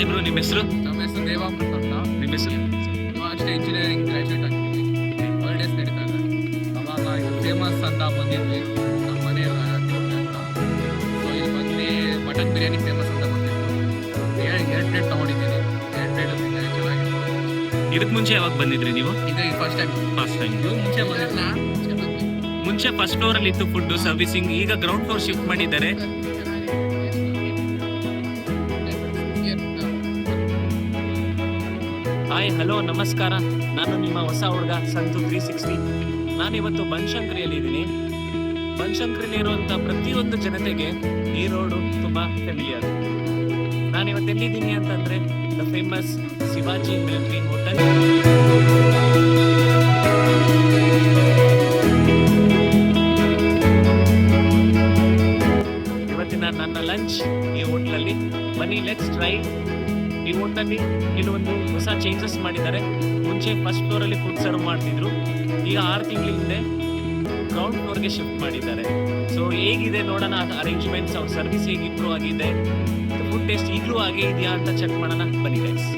ಇಬ್ರು ನಿಮ್ಮ ಹೆಸರು? ನಮ್ಮ ಹೆಸರು ದೇವಾಮೃತ ಅಂತ. ನಿಮ್ಮ ಹೆಸರು? ನಾವು ಅಷ್ಟೇ ಇಂಜಿನಿಯರಿಂಗ್ ಗ್ರಾಜುಯೇಟ್ ಆಗಿದ್ವಿ. ಬರ್ಡೇಸ್ ನಡೀತಾ ಇದೆ. ಅವಾಗ ಇದು ಫೇಮಸ್ ಅಂತ ಬಂದಿದ್ವಿ ನಮ್ಮ ಮನೆಯಲ್ಲ ಅಂತ. ಸೊ ಇಲ್ಲಿ ಬಂದು ಮಟನ್ ಬಿರಿಯಾನಿ ಫೇಮಸ್ ಅಂತ ಬಂದಿತ್ತು. ಎರಡು ಪ್ಲೇಟ್ ತೊಗೊಂಡಿದ್ದೀನಿ. 2 ಪ್ಲೇಟ್ ಚೆನ್ನಾಗಿತ್ತು. ಇದಕ್ಕೆ ಮುಂಚೆ ಯಾವಾಗ ಬಂದಿದ್ರಿ ನೀವು? ಇದು ಫಸ್ಟ್ ಟೈಮ್. First time. ಇದು ಮುಂಚೆ ಬಂದಿಲ್ಲ. ಮುಂಚೆ ಫಸ್ಟ್ ಫ್ಲೋರ್ ಅಲ್ಲಿ ಇತ್ತು ಫುಡ್ ಸರ್ವಿಸಿಂಗ್, ಈಗ ಗ್ರೌಂಡ್ ಫ್ಲೋರ್ ಶಿಫ್ಟ್ ಮಾಡಿದ್ದಾರೆ. ಹಾಯ್, ಹಲೋ, ನಮಸ್ಕಾರ. ನಾನು ನಿಮ್ಮ ಹೊಸ ಹುಡುಗ ಸಂತು 360. ನಾನಿವತ್ತು ಬನಶಂಕರಿಯಲ್ಲಿ ಇದ್ದೀನಿ. ಬನಶಂಕರಿಯಲ್ಲಿ ಇರುವಂಥ ಪ್ರತಿಯೊಂದು ಜನತೆಗೆ ಈ ರೋಡು ತುಂಬ ಫೆಮಿಲಿಯರ್. ನಾನಿವತ್ತು ಎಲ್ಲಿದ್ದೀನಿ ಅಂತಂದರೆ the famous Shivaji military hotel. ಇವತ್ತಿನ ನನ್ನ ಲಂಚ್ ಈ ಹೋಟ್ಲಲ್ಲಿ. ಬನ್ನಿ, ಲೆಟ್ಸ್ ಟ್ರೈ. ಈ ಹೋಟೆಲಲ್ಲಿ ಕೆಲವೊಂದು ಹೊಸ ಚೇಂಜಸ್ ಮಾಡಿದ್ದಾರೆ. ಮುಂಚೆ ಫಸ್ಟ್ ಫ್ಲೋರಲ್ಲಿ ಫುಡ್ ಸರ್ವ್ ಮಾಡ್ತಿದ್ರು, ಈಗ 6 ತಿಂಗಳ ಹಿಂದೆ ಗ್ರೌಂಡ್ ಫ್ಲೋರ್ಗೆ ಶಿಫ್ಟ್ ಮಾಡಿದ್ದಾರೆ. ಸೊ ಹೇಗಿದೆ ನೋಡೋಣ, ಅರೇಂಜ್ಮೆಂಟ್ಸ್, ಅವ್ರ ಸರ್ವಿಸ್ ಹೇಗೆ ಇಂಪ್ರೂವ್ ಆಗಿದೆ, ಫುಡ್ ಟೇಸ್ಟ್ ಈಗಲೂ ಹಾಗೆ ಇದೆಯಾ ಅಂತ ಚೆಕ್ ಮಾಡೋಣ. ಬನ್ನಿ guys.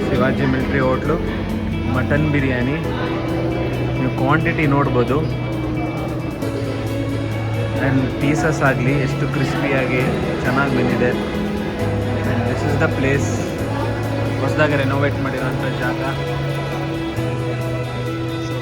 Shivaji military hotel mutton biryani. ನೀವು ಕ್ವಾಂಟಿಟಿ ನೋಡ್ಬೋದು. ಆ್ಯಂಡ್ ಪೀಸಸ್ ಆಗಲಿ ಎಷ್ಟು ಕ್ರಿಸ್ಪಿಯಾಗಿ ಚೆನ್ನಾಗಿ ಬಂದಿದೆ. And this is the place. ಹೊಸದಾಗಿ ರೆನೋವೇಟ್ ಮಾಡಿರೋಂಥ ಜಾಗ. ಸೊ